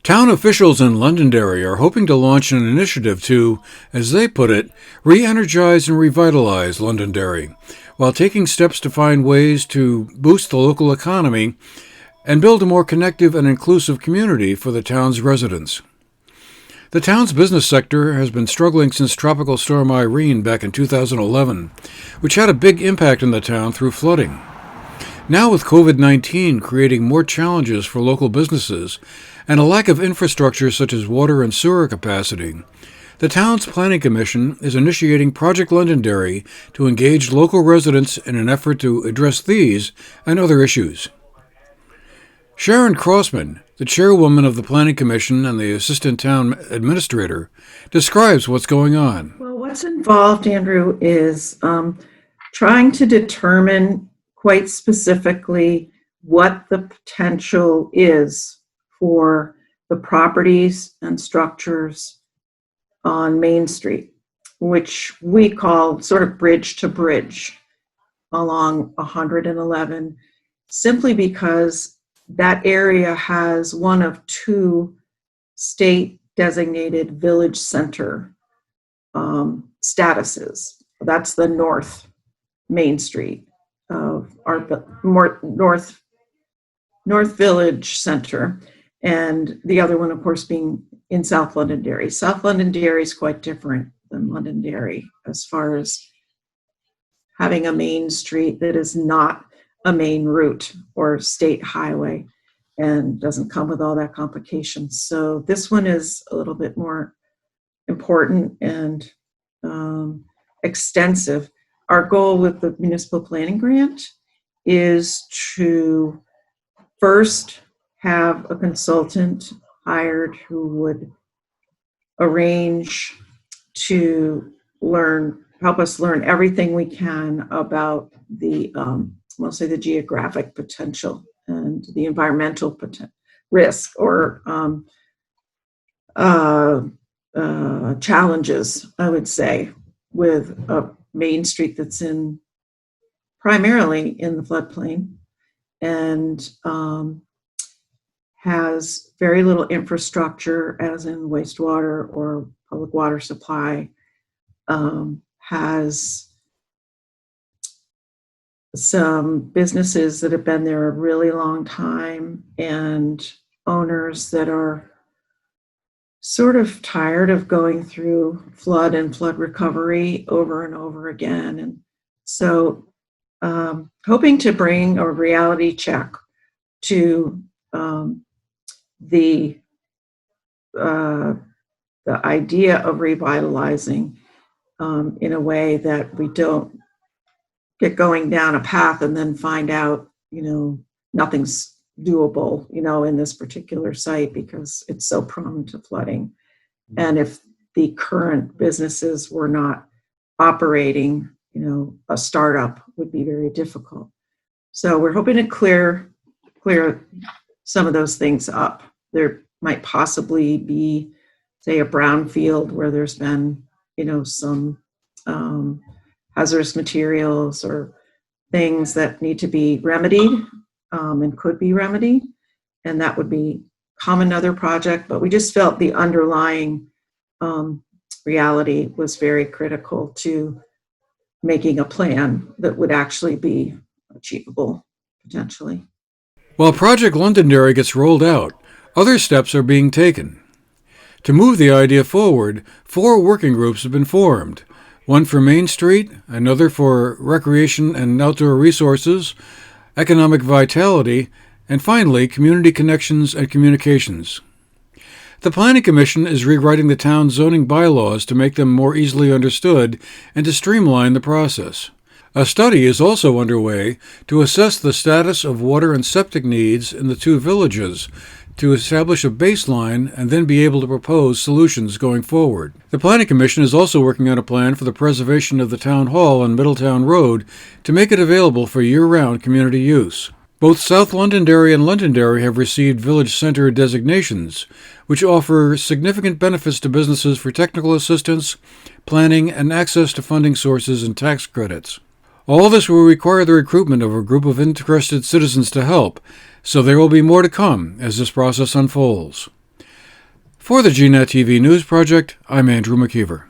Town officials in Londonderry are hoping to launch an initiative to, as they put it, re-energize and revitalize Londonderry, while taking steps to find ways to boost the local economy and build a more connective and inclusive community for the town's residents. The town's business sector has been struggling since Tropical Storm Irene back in 2011, which had a big impact on the town through flooding. Now with COVID-19 creating more challenges for local businesses and a lack of infrastructure such as water and sewer capacity, the town's planning commission is initiating Project Londonderry to engage local residents in an effort to address these and other issues. Sharon Crossman, the chairwoman of the planning commission and the assistant town administrator, describes what's going on. Well, what's involved, Andrew, is trying to determine quite specifically what the potential is for the properties and structures on Main Street, which we call sort of bridge to bridge along 111, simply because that area has one of two state designated village center statuses. That's the North Main Street of our North Village Center, and the other one, of course, being in South Londonderry. South Londonderry is quite different than Londonderry as far as having a main street that is not a main route or state highway and doesn't come with all that complications. So this one is a little bit more important and extensive. Our goal with the municipal planning grant is to first have a consultant hired who would arrange to help us learn everything we can about the, mostly the geographic potential and the environmental risk or challenges, I would say, with a main street that's primarily in the floodplain and has very little infrastructure, as in wastewater or public water supply, has some businesses that have been there a really long time and owners that are sort of tired of going through flood and flood recovery over and over again. And so hoping to bring a reality check to the idea of revitalizing in a way that we don't get going down a path and then find out, nothing's doable, in this particular site because it's so prone to flooding. And if the current businesses were not operating, a startup would be very difficult. So we're hoping to clear some of those things up. There might possibly be, say, a brownfield where there's been, some hazardous materials or things that need to be remedied and could be remedied. And that would become another project. But we just felt the underlying reality was very critical to making a plan that would actually be achievable potentially. While Project Londonderry gets rolled out, other steps are being taken. To move the idea forward, 4 working groups have been formed, one for Main Street, another for recreation and outdoor resources, economic vitality, and finally, community connections and communications. The Planning Commission is rewriting the town's zoning bylaws to make them more easily understood and to streamline the process. A study is also underway to assess the status of water and septic needs in the 2 villages to establish a baseline and then be able to propose solutions going forward. The Planning Commission is also working on a plan for the preservation of the Town Hall on Middletown Road to make it available for year-round community use. Both South Londonderry and Londonderry have received Village Center designations, which offer significant benefits to businesses for technical assistance, planning, and access to funding sources and tax credits. All this will require the recruitment of a group of interested citizens to help, so there will be more to come as this process unfolds. For the GNAT-TV News Project, I'm Andrew McKeever.